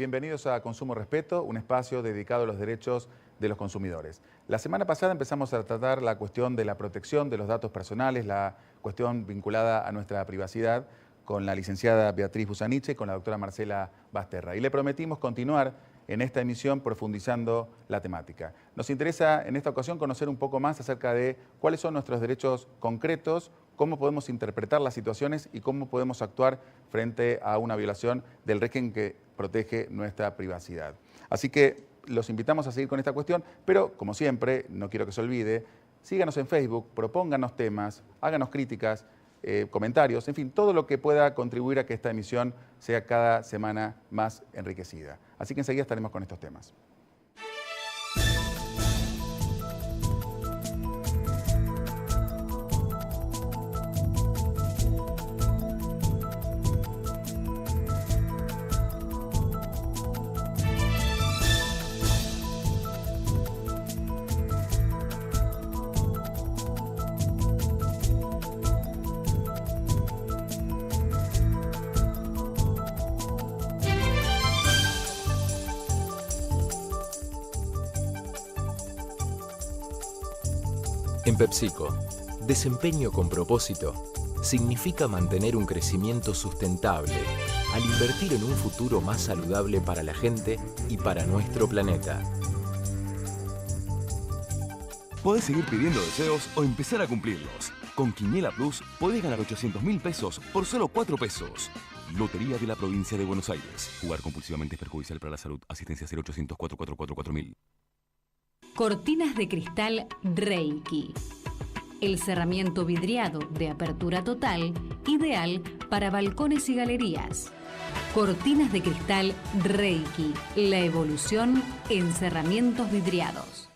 bienvenidos a Consumo Respeto, un espacio dedicado a los derechos de los consumidores. La semana pasada empezamos a tratar la cuestión de la protección de los datos personales, la cuestión vinculada a nuestra privacidad, con la licenciada Beatriz Busaniche y con la doctora Marcela Basterra. Y le prometimos continuar en esta emisión profundizando la temática. Nos interesa en esta ocasión conocer un poco más acerca de cuáles son nuestros derechos concretos, cómo podemos interpretar las situaciones y cómo podemos actuar frente a una violación del régimen que protege nuestra privacidad. Así que los invitamos a seguir con esta cuestión, pero como siempre, no quiero que se olvide, síganos en Facebook, propónganos temas, háganos críticas, comentarios, en fin, todo lo que pueda contribuir a que esta emisión sea cada semana más enriquecida. Así que enseguida estaremos con estos temas. En PepsiCo, desempeño con propósito significa mantener un crecimiento sustentable al invertir en un futuro más saludable para la gente y para nuestro planeta. Podés seguir pidiendo deseos o empezar a cumplirlos. Con Quiniela Plus podés ganar 800.000 pesos por solo 4 pesos. Lotería de la Provincia de Buenos Aires. Jugar compulsivamente es perjudicial para la salud. Asistencia 0800 444 4000. Cortinas de cristal Reiki. El cerramiento vidriado de apertura total, ideal para balcones y galerías. Cortinas de cristal Reiki. La evolución en cerramientos vidriados.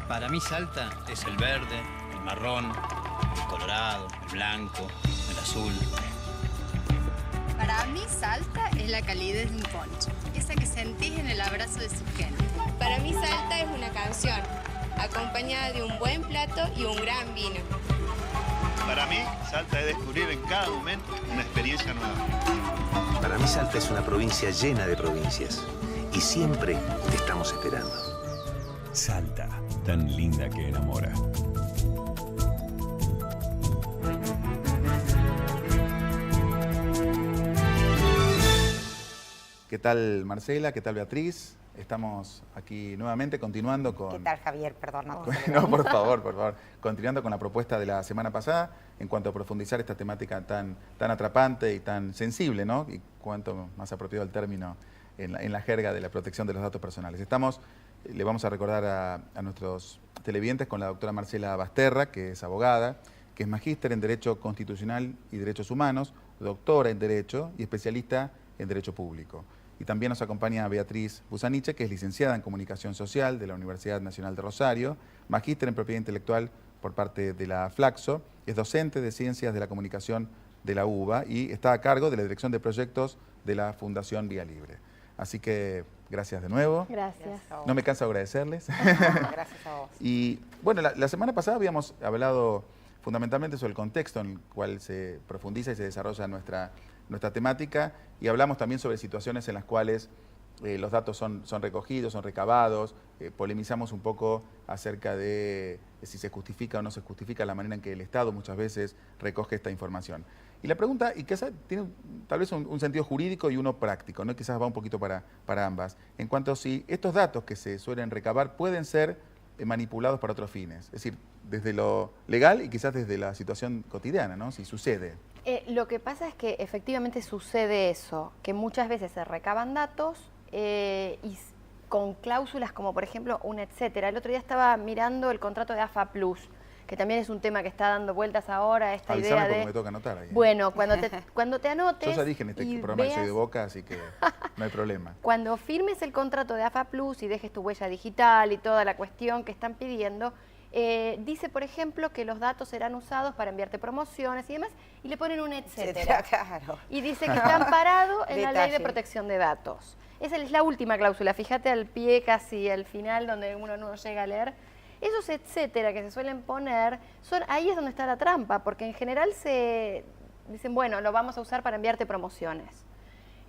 Para mí Salta es el verde, el marrón, el colorado, el blanco, el azul. Para mí Salta es la calidez de un poncho, esa que sentís en el abrazo de su gente. Para mí Salta es una canción, acompañada de un buen plato y un gran vino. Para mí Salta es descubrir en cada momento una experiencia nueva. Para mí Salta es una provincia llena de provincias y siempre te estamos esperando. Salta, tan linda que enamora. ¿Qué tal Marcela? ¿Qué tal Beatriz? Estamos aquí nuevamente continuando con... ¿Qué tal Javier? Perdón. No, por favor. Continuando con la propuesta de la semana pasada en cuanto a profundizar esta temática tan atrapante y tan sensible, ¿no? Y cuanto más apropiado el término en la jerga de la protección de los datos personales. Le vamos a recordar a nuestros televidentes con la doctora Marcela Basterra, que es abogada, que es magíster en Derecho Constitucional y Derechos Humanos, doctora en Derecho y especialista en Derecho Público. Y también nos acompaña Beatriz Busaniche, que es licenciada en Comunicación Social de la Universidad Nacional de Rosario, magíster en Propiedad Intelectual por parte de la Flaxo, es docente de Ciencias de la Comunicación de la UBA y está a cargo de la Dirección de Proyectos de la Fundación Vía Libre. Así que gracias de nuevo. Gracias. No me canso de agradecerles. Gracias a vos. Y bueno, la semana pasada habíamos hablado fundamentalmente sobre el contexto en el cual se profundiza y se desarrolla nuestra temática y hablamos también sobre situaciones en las cuales los datos son recogidos, son recabados, polemizamos un poco acerca de si se justifica o no se justifica la manera en que el Estado muchas veces recoge esta información. Y la pregunta, y quizás tiene tal vez un sentido jurídico y uno práctico, ¿no? Quizás va un poquito para ambas, en cuanto a si estos datos que se suelen recabar pueden ser manipulados para otros fines, es decir, desde lo legal y quizás desde la situación cotidiana, ¿no? Si sucede. Lo que pasa es que efectivamente sucede eso, que muchas veces se recaban datos y con cláusulas como por ejemplo un etcétera. El otro día estaba mirando el contrato de AFA Plus, que también es un tema que está dando vueltas ahora, esta idea de... me toca anotar ahí. Bueno, cuando te anotes... Yo ya dije en este programa que soy de Boca, así que no hay problema. Cuando firmes el contrato de AFA Plus y dejes tu huella digital y toda la cuestión que están pidiendo, dice, por ejemplo, que los datos serán usados para enviarte promociones y demás, y le ponen un etcétera. Claro. Y dice que está amparado en la Ley de Protección de Datos. Esa es la última cláusula, fíjate al pie, casi al final, donde uno no llega a leer. Esos etcétera que se suelen poner, ahí es donde está la trampa, porque en general dicen, bueno, lo vamos a usar para enviarte promociones.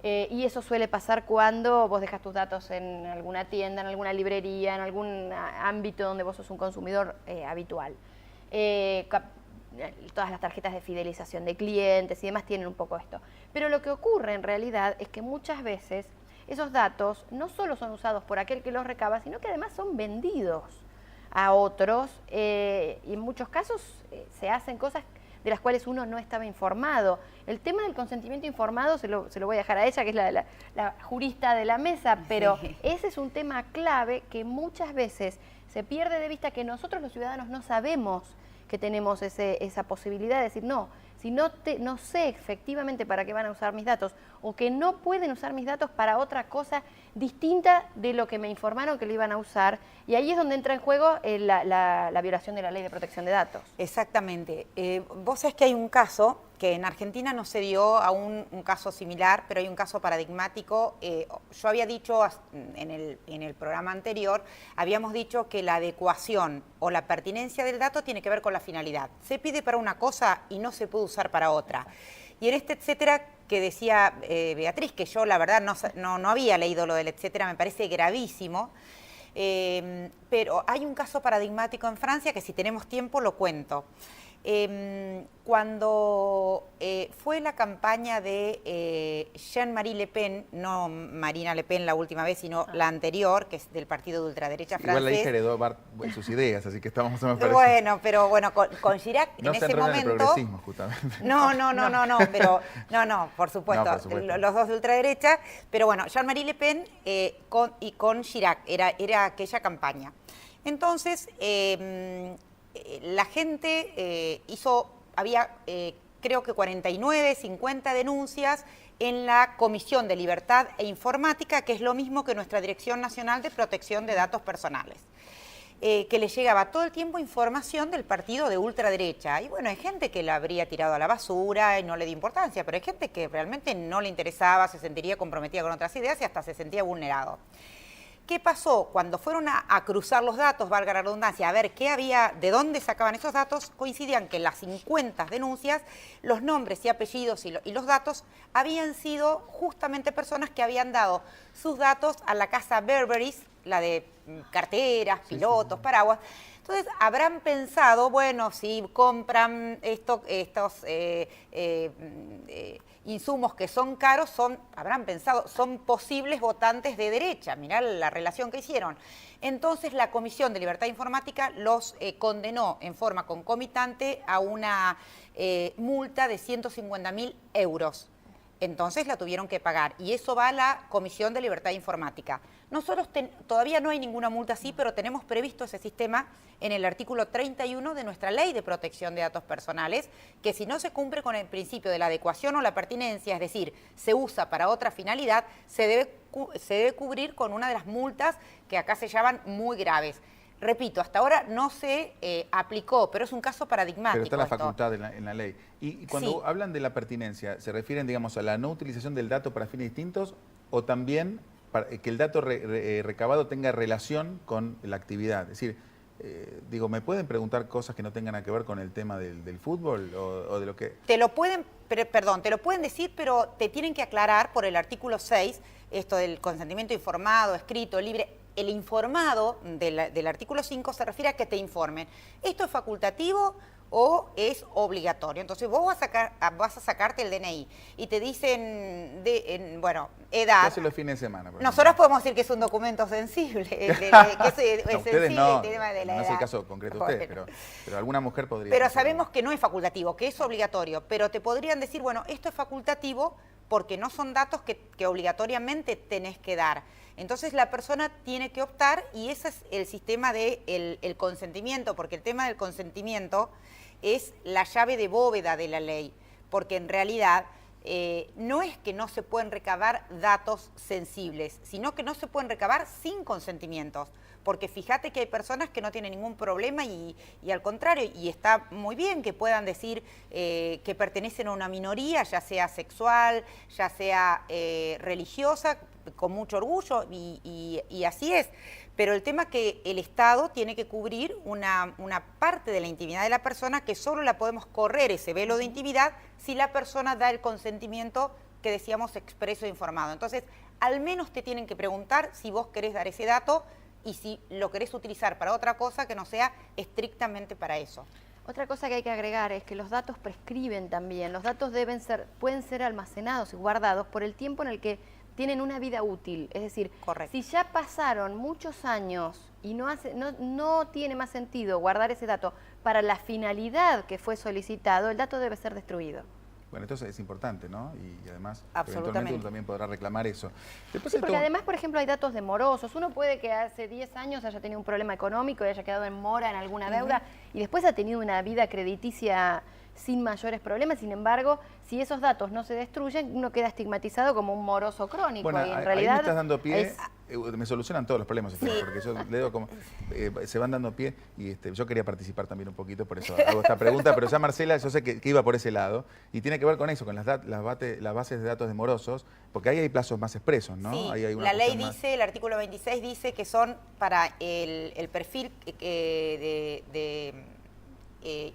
Y eso suele pasar cuando vos dejas tus datos en alguna tienda, en alguna librería, en algún ámbito donde vos sos un consumidor habitual. Todas las tarjetas de fidelización de clientes y demás tienen un poco esto. Pero lo que ocurre en realidad es que muchas veces esos datos no solo son usados por aquel que los recaba, sino que además son vendidos a otros y en muchos casos se hacen cosas de las cuales uno no estaba informado. El tema del consentimiento informado se lo voy a dejar a ella, que es la jurista de la mesa, pero ese es un tema clave que muchas veces se pierde de vista, que nosotros los ciudadanos no sabemos que tenemos esa posibilidad de decir, no, si no sé efectivamente para qué van a usar mis datos, o que no pueden usar mis datos para otra cosa distinta de lo que me informaron que lo iban a usar, y ahí es donde entra en juego la violación de la Ley de Protección de Datos. Exactamente. Vos sabés que hay un caso que en Argentina no se dio aún un caso similar, pero hay un caso paradigmático. Yo había dicho en el programa anterior, habíamos dicho que la adecuación o la pertinencia del dato tiene que ver con la finalidad. Se pide para una cosa y no se puede usar para otra. Y en este etcétera que decía Beatriz, que yo la verdad no había leído lo del etcétera, me parece gravísimo, pero hay un caso paradigmático en Francia que si tenemos tiempo lo cuento. Cuando fue la campaña de Jean-Marie Le Pen, no Marina Le Pen la última vez, sino la anterior, que es del partido de ultraderecha francés. Igual la hija heredó sus ideas, así que estamos más o menos parecidos. Bueno, pero bueno, con Chirac no en ese momento... el progresismo, justamente. No, por supuesto, No, por supuesto. Los dos de ultraderecha, pero bueno, Jean-Marie Le Pen con Chirac, era aquella campaña. Entonces, la gente había creo que 49, 50 denuncias en la Comisión de Libertad e Informática, que es lo mismo que nuestra Dirección Nacional de Protección de Datos Personales, que le llegaba todo el tiempo información del partido de ultraderecha. Y bueno, hay gente que la habría tirado a la basura y no le dio importancia, pero hay gente que realmente no le interesaba, se sentiría comprometida con otras ideas y hasta se sentía vulnerado. ¿Qué pasó? Cuando fueron a cruzar los datos, valga la redundancia, a ver qué había, de dónde sacaban esos datos, coincidían que en las 50 denuncias, los nombres y apellidos y los datos habían sido justamente personas que habían dado sus datos a la casa Burberry's, la de carteras, pilotos, paraguas. Entonces, habrán pensado, bueno, si compran estos insumos que son caros, habrán pensado, son posibles votantes de derecha. Mirá la relación que hicieron. Entonces, la Comisión de Libertad Informática los condenó en forma concomitante a una multa de 150.000 euros. Entonces la tuvieron que pagar y eso va a la Comisión de Libertad Informática. Nosotros todavía no hay ninguna multa así, pero tenemos previsto ese sistema en el artículo 31 de nuestra Ley de Protección de Datos Personales, que si no se cumple con el principio de la adecuación o la pertinencia, es decir, se usa para otra finalidad, se debe cubrir con una de las multas que acá se llaman muy graves. Repito, hasta ahora no se aplicó, pero es un caso paradigmático. Pero está la facultad en la ley. Y cuando hablan de la pertinencia, ¿se refieren, digamos, a la no utilización del dato para fines distintos o también para que el dato recabado tenga relación con la actividad? Es decir, ¿me pueden preguntar cosas que no tengan nada que ver con el tema del fútbol o de lo que...? Te lo pueden decir, pero te tienen que aclarar por el artículo 6, esto del consentimiento informado, escrito, libre. El informado del artículo 5 se refiere a que te informen. ¿Esto es facultativo o es obligatorio? Entonces vos vas a sacarte el DNI y te dicen, edad. Casi los fines de semana. Nosotros podemos decir que es un documento sensible. Ustedes no, el tema de la no edad. es el caso concreto de ustedes, pero alguna mujer podría. Pero sabemos que no es facultativo, que es obligatorio, pero te podrían decir, bueno, esto es facultativo porque no son datos que obligatoriamente tenés que dar. Entonces la persona tiene que optar y ese es el sistema del consentimiento, porque el tema del consentimiento es la llave de bóveda de la ley, porque en realidad no es que no se pueden recabar datos sensibles, sino que no se pueden recabar sin consentimientos, porque fíjate que hay personas que no tienen ningún problema y al contrario, y está muy bien que puedan decir que pertenecen a una minoría, ya sea sexual, ya sea religiosa, con mucho orgullo y así es. Pero el tema es que el Estado tiene que cubrir una parte de la intimidad de la persona que solo la podemos correr ese velo de intimidad si la persona da el consentimiento que decíamos expreso e informado. Entonces, al menos te tienen que preguntar si vos querés dar ese dato y si lo querés utilizar para otra cosa que no sea estrictamente para eso. Otra cosa que hay que agregar es que los datos prescriben también. Los datos pueden ser almacenados y guardados por el tiempo en el que tienen una vida útil. Es decir, si ya pasaron muchos años y no tiene más sentido guardar ese dato para la finalidad que fue solicitado, el dato debe ser destruido. Bueno, esto es importante, ¿no? Y además, absolutamente, eventualmente uno también podrá reclamar eso. Sí, porque además, por ejemplo, hay datos de morosos. Uno puede que hace 10 años haya tenido un problema económico y haya quedado en mora en alguna deuda y después ha tenido una vida crediticia sin mayores problemas. Sin embargo, si esos datos no se destruyen, uno queda estigmatizado como un moroso crónico. Bueno, y en realidad ahí me estás dando pie, me solucionan todos los problemas, porque yo leo como, se van dando pie y yo quería participar también un poquito, por eso hago esta pregunta, pero ya Marcela, yo sé que iba por ese lado, y tiene que ver con eso, con las bases de datos de morosos, porque ahí hay plazos más expresos, ¿no? Sí, ahí hay la ley dice, el artículo 26 dice que son para el perfil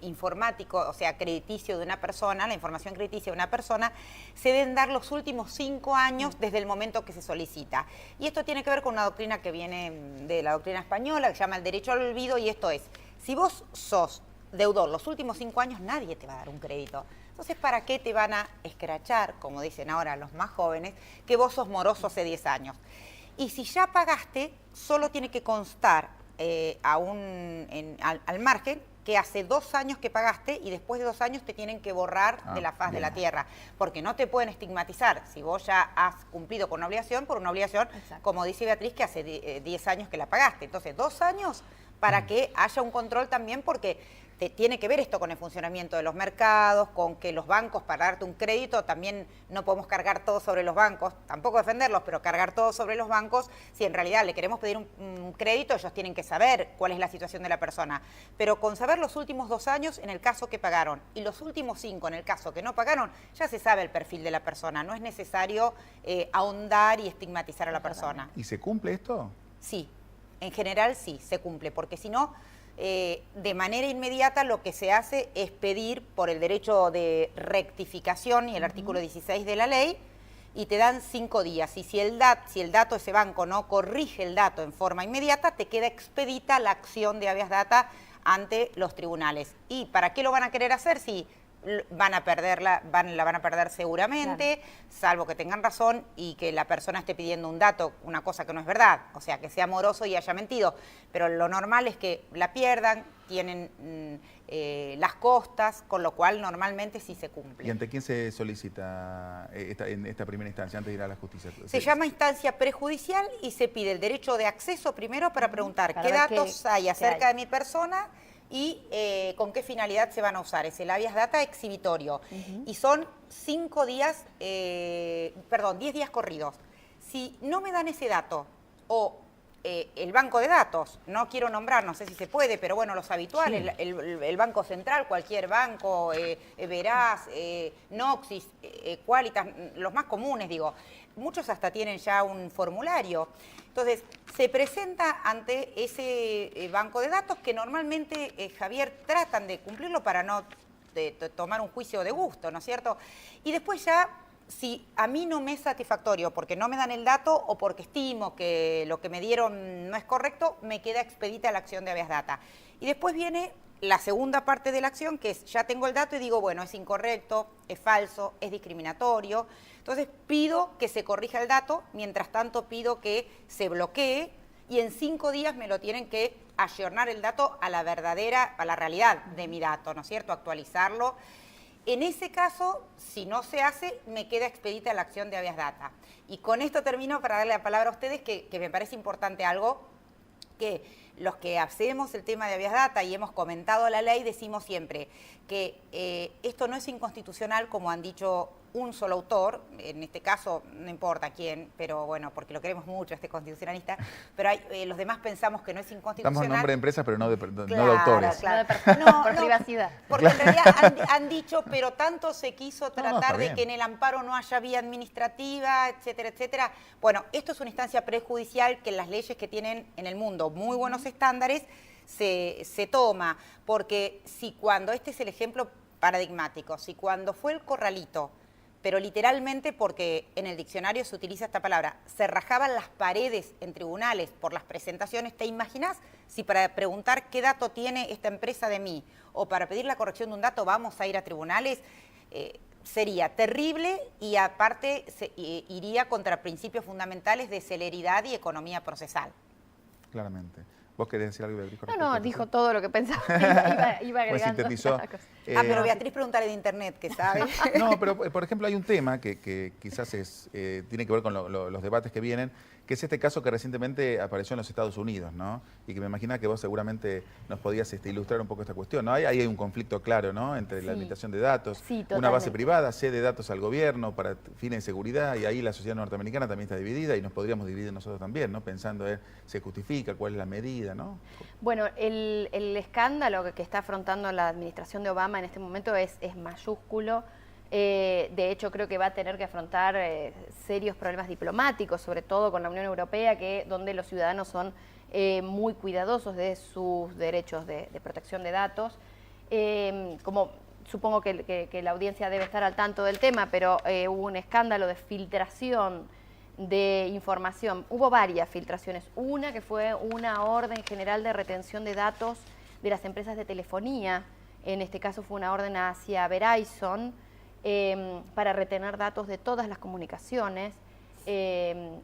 informático, o sea, crediticio de una persona, la información crediticia de una persona, se deben dar los últimos 5 años desde el momento que se solicita. Y esto tiene que ver con una doctrina que viene de la doctrina española, que se llama el derecho al olvido, y esto es, si vos sos deudor los últimos 5 años, nadie te va a dar un crédito. Entonces, ¿para qué te van a escrachar, como dicen ahora los más jóvenes, que vos sos moroso hace 10 años? Y si ya pagaste, solo tiene que constar al margen que hace 2 años que pagaste y después de 2 años te tienen que borrar de la faz de la tierra, porque no te pueden estigmatizar si vos ya has cumplido con una obligación, por una obligación, como dice Beatriz, que hace 10 años que la pagaste. Entonces, 2 años para que haya un control también, porque tiene que ver esto con el funcionamiento de los mercados, con que los bancos, para darte un crédito, también no podemos cargar todo sobre los bancos, tampoco defenderlos, pero cargar todo sobre los bancos. Si en realidad le queremos pedir un crédito, ellos tienen que saber cuál es la situación de la persona. Pero con saber los últimos 2 años en el caso que pagaron y los últimos 5 en el caso que no pagaron, ya se sabe el perfil de la persona. No es necesario ahondar y estigmatizar a la persona. ¿Y se cumple esto? Sí, en general sí, se cumple, porque si no, de manera inmediata lo que se hace es pedir por el derecho de rectificación y el artículo 16 de la ley, y te dan 5 días. Y si el dato, ese banco no corrige el dato en forma inmediata, te queda expedita la acción de habeas data ante los tribunales. ¿Y para qué lo van a querer hacer si la van a perder seguramente, salvo que tengan razón y que la persona esté pidiendo un dato, una cosa que no es verdad, o sea, que sea moroso y haya mentido? Pero lo normal es que la pierdan, tienen las costas, con lo cual normalmente sí se cumple. ¿Y ante quién se solicita en esta primera instancia, antes de ir a la justicia? Se llama instancia prejudicial y se pide el derecho de acceso primero para preguntar qué datos hay acerca de mi persona y con qué finalidad se van a usar. Es el habeas data exhibitorio. Y son 10 días corridos. Si no me dan ese dato o el banco de datos, no quiero nombrar, no sé si se puede, pero bueno, los habituales, el Banco Central, cualquier banco, Veraz, Noxis, Qualitas, los más comunes, digo, muchos hasta tienen ya un formulario. Entonces, se presenta ante ese banco de datos que normalmente, Javier, tratan de cumplirlo para no tomar un juicio de gusto, ¿no es cierto? Y después ya, si a mí no me es satisfactorio porque no me dan el dato o porque estimo que lo que me dieron no es correcto, me queda expedita la acción de habeas data. Y después viene la segunda parte de la acción, que es, ya tengo el dato y digo, bueno, es incorrecto, es falso, es discriminatorio. Entonces pido que se corrija el dato, mientras tanto pido que se bloquee y en 5 días me lo tienen que ayornar el dato a la realidad de mi dato, ¿no es cierto? Actualizarlo. En ese caso, si no se hace, me queda expedita la acción de habeas data. Y con esto termino para darle la palabra a ustedes, que me parece importante algo, que los que hacemos el tema de habeas data y hemos comentado la ley, decimos siempre que esto no es inconstitucional, como han dicho un solo autor, en este caso no importa quién, pero bueno, porque lo queremos mucho, este constitucionalista, pero los demás pensamos que no es inconstitucional. Estamos en nombre de empresas, pero no de Claro, autores. claro. Por privacidad. Porque en realidad han dicho, pero tanto se quiso tratar está de bien. que en el amparo no haya vía administrativa, etcétera, etcétera. Bueno, esto es una instancia prejudicial que las leyes que tienen en el mundo muy buenos estándares se toma, porque si cuando, este es el ejemplo paradigmático, si cuando fue el corralito, pero literalmente porque en el diccionario se utiliza esta palabra, se rajaban las paredes en tribunales por las presentaciones, ¿te imaginas si para preguntar qué dato tiene esta empresa de mí o para pedir la corrección de un dato vamos a ir a tribunales? Sería terrible y aparte iría contra principios fundamentales de celeridad y economía procesal. Claramente. ¿Vos querés decir algo, Beatriz? No, dijo todo lo que pensaba. Iba agregando. Pues sintetizó. Pero Beatriz, pregúntale de internet, que sabe. No, pero por ejemplo hay un tema que quizás tiene que ver con los debates que vienen, que es este caso que recientemente apareció en los Estados Unidos, ¿no? Y que me imagino que vos seguramente nos podías ilustrar un poco esta cuestión, ¿no? Ahí hay un conflicto claro, ¿no? Entre la administración de datos, una base privada cede datos al gobierno para fines de seguridad, y ahí la sociedad norteamericana también está dividida y nos podríamos dividir nosotros también, ¿no? Pensando se justifica, cuál es la medida, ¿no? Bueno, el escándalo que está afrontando la administración de Obama en este momento es mayúsculo. De hecho, creo que va a tener que afrontar serios problemas diplomáticos, sobre todo con la Unión Europea, donde los ciudadanos son muy cuidadosos de sus derechos de protección de datos. Como supongo que la audiencia debe estar al tanto del tema, pero hubo un escándalo de filtración de información. Hubo varias filtraciones. Una que fue una orden general de retención de datos de las empresas de telefonía. En este caso fue una orden hacia Verizon, para retener datos de todas las comunicaciones.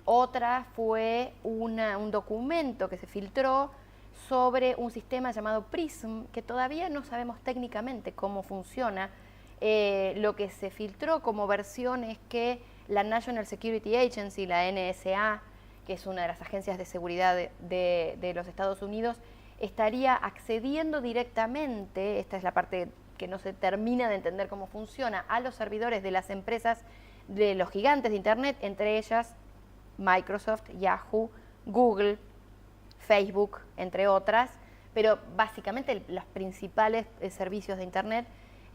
Otra fue un documento que se filtró sobre un sistema llamado PRISM, que todavía no sabemos técnicamente cómo funciona. Lo que se filtró como versión es que la National Security Agency, la NSA, que es una de las agencias de seguridad de los Estados Unidos, estaría accediendo directamente, esta es la parte que no se termina de entender cómo funciona, a los servidores de las empresas, de los gigantes de Internet, entre ellas Microsoft, Yahoo, Google, Facebook, entre otras, pero básicamente los principales servicios de Internet,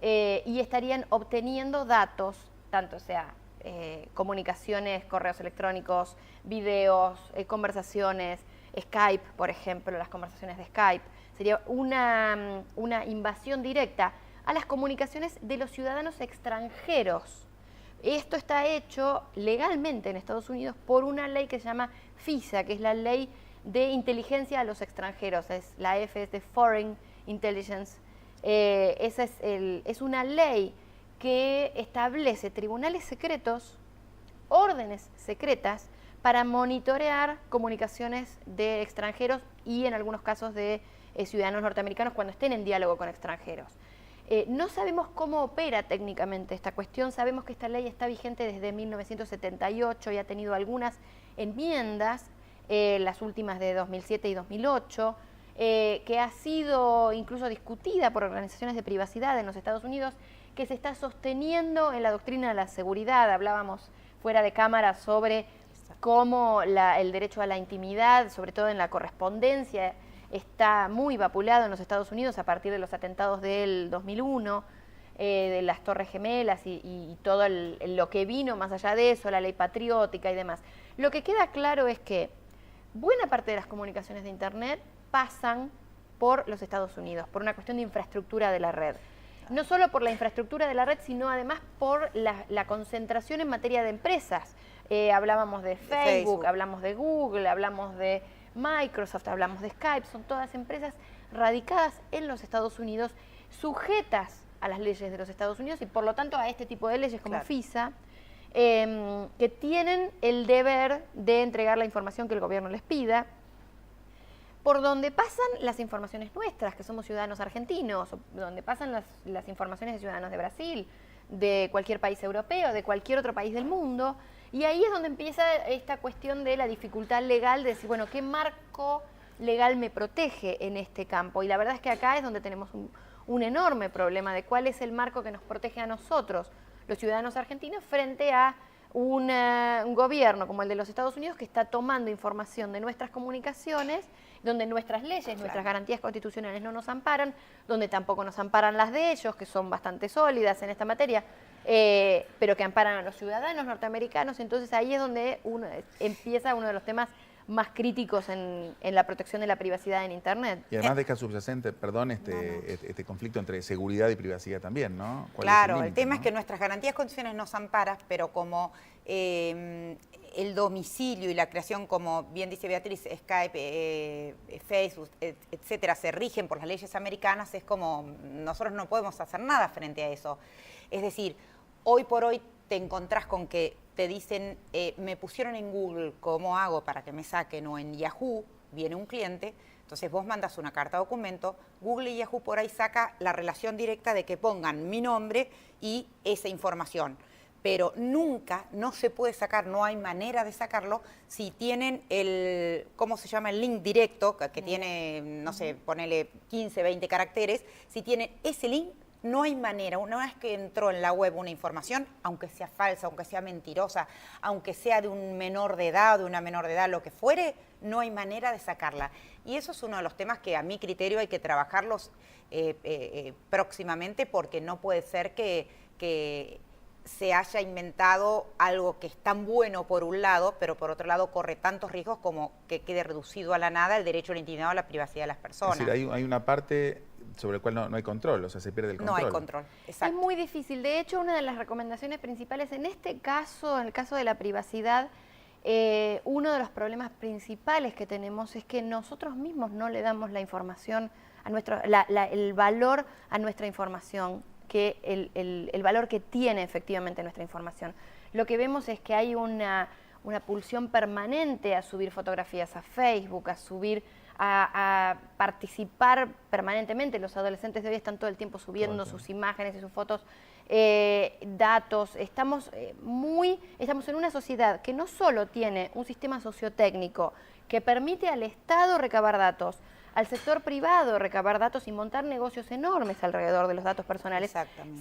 y estarían obteniendo datos, tanto sea comunicaciones, correos electrónicos, videos, conversaciones, Skype, por ejemplo, las conversaciones de Skype. Sería una invasión directa a las comunicaciones de los ciudadanos extranjeros. Esto está hecho legalmente en Estados Unidos por una ley que se llama FISA, que es la ley de inteligencia a los extranjeros. La F es de Foreign Intelligence. Esa es una ley que establece tribunales secretos, órdenes secretas, para monitorear comunicaciones de extranjeros y en algunos casos de ciudadanos norteamericanos cuando estén en diálogo con extranjeros. No sabemos cómo opera técnicamente esta cuestión, sabemos que esta ley está vigente desde 1978 y ha tenido algunas enmiendas, las últimas de 2007 y 2008, que ha sido incluso discutida por organizaciones de privacidad en los Estados Unidos, que se está sosteniendo en la doctrina de la seguridad. Hablábamos fuera de cámara sobre cómo el derecho a la intimidad, sobre todo en la correspondencia, está muy vapuleado en los Estados Unidos a partir de los atentados del 2001, de las Torres Gemelas y todo lo que vino más allá de eso, la ley patriótica y demás. Lo que queda claro es que buena parte de las comunicaciones de Internet pasan por los Estados Unidos, por una cuestión de infraestructura de la red. No solo por la infraestructura de la red, sino además por la concentración en materia de empresas. Hablábamos de Facebook, hablamos de Google, hablamos de Microsoft, hablamos de Skype, son todas empresas radicadas en los Estados Unidos, sujetas a las leyes de los Estados Unidos y por lo tanto a este tipo de leyes como FISA, que tienen el deber de entregar la información que el gobierno les pida, por donde pasan las informaciones nuestras, que somos ciudadanos argentinos, o donde pasan las informaciones de ciudadanos de Brasil, de cualquier país europeo, de cualquier otro país del mundo. Y ahí es donde empieza esta cuestión de la dificultad legal de decir, bueno, ¿qué marco legal me protege en este campo? Y la verdad es que acá es donde tenemos un enorme problema de cuál es el marco que nos protege a nosotros, los ciudadanos argentinos frente a un gobierno como el de los Estados Unidos que está tomando información de nuestras comunicaciones, donde nuestras leyes, nuestras garantías constitucionales no nos amparan, donde tampoco nos amparan las de ellos, que son bastante sólidas en esta materia, pero que amparan a los ciudadanos norteamericanos. Entonces ahí es donde empieza uno de los temas más críticos en la protección de la privacidad en Internet. Y además deja subyacente, perdón, este conflicto entre seguridad y privacidad también, ¿no? Claro, el tema es que nuestras garantías constitucionales nos amparan, pero como el domicilio y la creación, como bien dice Beatriz, Skype, Facebook, etcétera, se rigen por las leyes americanas, es como nosotros no podemos hacer nada frente a eso. Es decir, hoy por hoy te encontrás con que te dicen, me pusieron en Google, ¿cómo hago para que me saquen? O en Yahoo, viene un cliente, entonces vos mandas una carta documento, Google y Yahoo por ahí saca la relación directa de que pongan mi nombre y esa información. Pero nunca, no se puede sacar, no hay manera de sacarlo si tienen el, ¿cómo se llama? El link directo, que tiene, no sé, ponele 15, 20 caracteres, si tienen ese link, no hay manera. Una vez que entró en la web una información, aunque sea falsa, aunque sea mentirosa, aunque sea de un menor de edad, de una menor de edad, lo que fuere, no hay manera de sacarla. Y eso es uno de los temas que a mi criterio hay que trabajarlos próximamente, porque no puede ser que se haya inventado algo que es tan bueno por un lado, pero por otro lado corre tantos riesgos como que quede reducido a la nada el derecho a la intimidad o a la privacidad de las personas. Es decir, hay una parte sobre la cual no hay control, o sea, se pierde el control. No hay control, exacto. Es muy difícil. De hecho, una de las recomendaciones principales en este caso, en el caso de la privacidad, uno de los problemas principales que tenemos es que nosotros mismos no le damos la información a el valor a nuestra información, que el valor que tiene efectivamente nuestra información. Lo que vemos es que hay una pulsión permanente a subir fotografías a Facebook, a participar permanentemente. Los adolescentes de hoy están todo el tiempo subiendo sus imágenes y sus fotos, datos. Estamos en una sociedad que no solo tiene un sistema sociotécnico que permite al Estado recabar datos, al sector privado recabar datos y montar negocios enormes alrededor de los datos personales,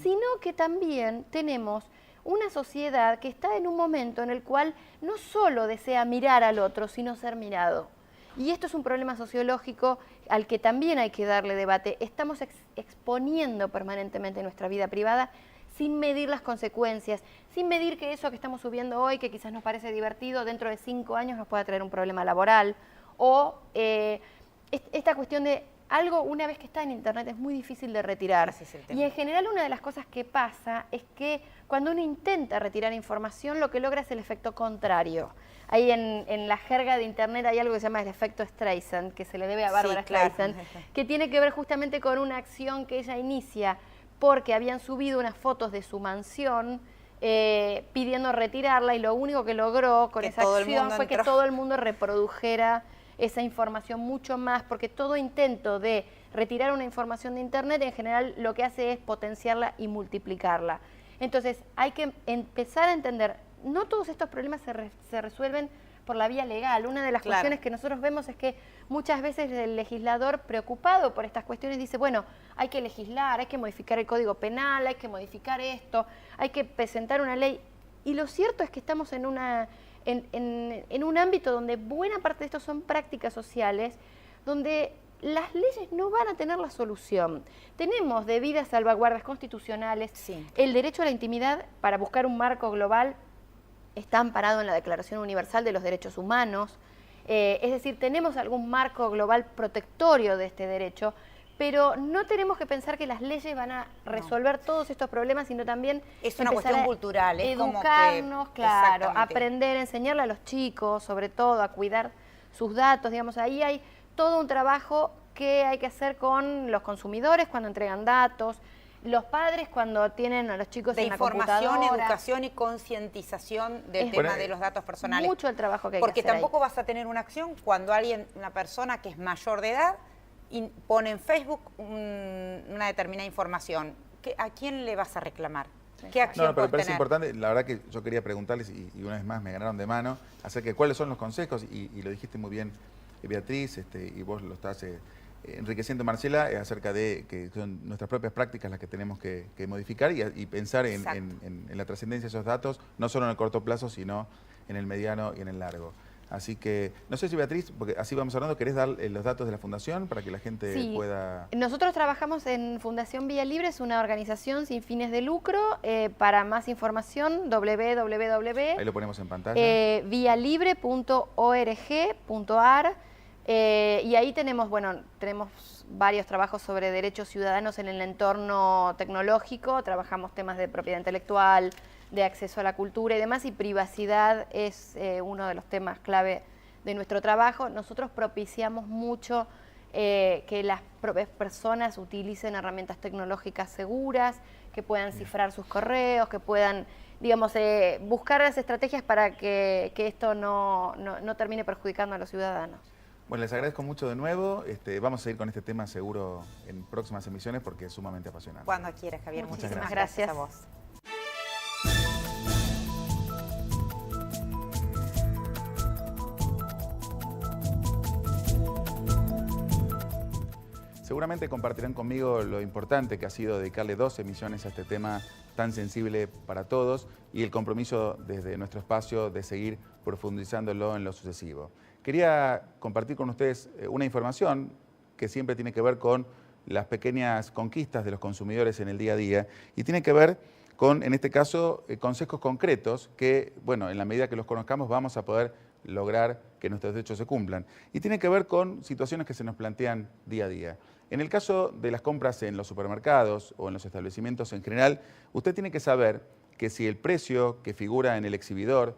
sino que también tenemos una sociedad que está en un momento en el cual no solo desea mirar al otro, sino ser mirado. Y esto es un problema sociológico al que también hay que darle debate. Estamos exponiendo permanentemente nuestra vida privada sin medir las consecuencias, sin medir que eso que estamos subiendo hoy, que quizás nos parece divertido, dentro de 5 años nos pueda traer un problema laboral, o esta cuestión de algo, una vez que está en Internet, es muy difícil de retirar. Y en general una de las cosas que pasa es que cuando uno intenta retirar información, lo que logra es el efecto contrario. Ahí en la jerga de Internet hay algo que se llama el efecto Streisand, que se le debe a Bárbara Streisand, que tiene que ver justamente con una acción que ella inicia porque habían subido unas fotos de su mansión pidiendo retirarla, y lo único que logró con esa acción fue que todo el mundo reprodujera esa información mucho más, porque todo intento de retirar una información de Internet en general lo que hace es potenciarla y multiplicarla. Entonces hay que empezar a entender, no todos estos problemas se resuelven por la vía legal. Una de las cuestiones que nosotros vemos es que muchas veces el legislador, preocupado por estas cuestiones, dice, bueno, hay que legislar, hay que modificar el Código Penal, hay que modificar esto, hay que presentar una ley. Y lo cierto es que estamos en un ámbito donde buena parte de esto son prácticas sociales, donde las leyes no van a tener la solución. Tenemos debidas salvaguardas constitucionales, el derecho a la intimidad, para buscar un marco global, está amparado en la Declaración Universal de los Derechos Humanos, es decir, tenemos algún marco global protectorio de este derecho, pero no tenemos que pensar que las leyes van a resolver todos estos problemas, sino también es una cuestión cultural, es educarnos, claro, aprender, enseñarle a los chicos, sobre todo, a cuidar sus datos, digamos, ahí hay todo un trabajo que hay que hacer con los consumidores cuando entregan datos, los padres cuando tienen a los chicos en la computadora. De información, educación y concientización del tema de los datos personales. Mucho el trabajo que hay porque que hacer tampoco vas a tener una acción cuando una persona que es mayor de edad y pone en Facebook una determinada información. ¿A quién le vas a reclamar? ¿Qué acción pero puedes parece tener? importante, la verdad que yo quería preguntarles, y una vez más me ganaron de mano, acerca de cuáles son los consejos, y lo dijiste muy bien, Beatriz, y vos lo estás enriqueciendo, Marcela, acerca de que son nuestras propias prácticas las que tenemos que modificar y pensar en la trascendencia de esos datos, no solo en el corto plazo, sino en el mediano y en el largo. Así que, no sé si Beatriz, porque así vamos hablando, ¿querés dar los datos de la Fundación para que la gente pueda...? Nosotros trabajamos en Fundación Vía Libre, es una organización sin fines de lucro. Para más información, Ahí lo ponemos en pantalla. vialibre.org.ar. Y ahí tenemos varios trabajos sobre derechos ciudadanos en el entorno tecnológico. Trabajamos temas de propiedad intelectual, de acceso a la cultura y demás, y privacidad es uno de los temas clave de nuestro trabajo. Nosotros propiciamos mucho que las propias personas utilicen herramientas tecnológicas seguras, que puedan cifrar sus correos, que puedan, digamos, buscar las estrategias para que esto no termine perjudicando a los ciudadanos. Bueno, les agradezco mucho de nuevo. Vamos a seguir con este tema seguro en próximas emisiones porque es sumamente apasionante. Cuando quieras, Javier. Muchísimas gracias a vos. Seguramente compartirán conmigo lo importante que ha sido dedicarle 2 emisiones a este tema tan sensible para todos y el compromiso desde nuestro espacio de seguir profundizándolo en lo sucesivo. Quería compartir con ustedes una información que siempre tiene que ver con las pequeñas conquistas de los consumidores en el día a día y tiene que ver con, en este caso, consejos concretos que, bueno, en la medida que los conozcamos vamos a poder lograr que nuestros derechos se cumplan. Y tiene que ver con situaciones que se nos plantean día a día. En el caso de las compras en los supermercados o en los establecimientos en general, usted tiene que saber que si el precio que figura en el exhibidor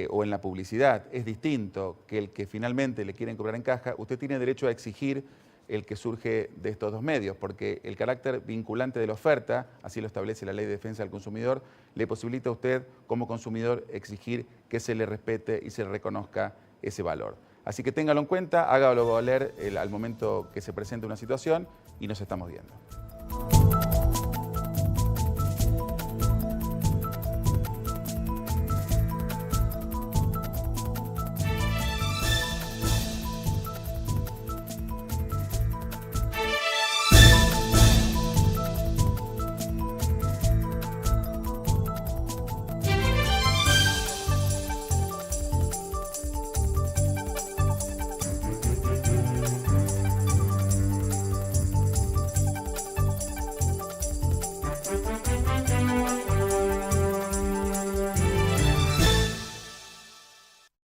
o en la publicidad es distinto que el que finalmente le quieren cobrar en caja, usted tiene derecho a exigir el que surge de estos 2 medios, porque el carácter vinculante de la oferta, así lo establece la Ley de Defensa del Consumidor, le posibilita a usted como consumidor exigir que se le respete y se le reconozca ese valor. Así que téngalo en cuenta, hágalo valer al momento que se presente una situación y nos estamos viendo.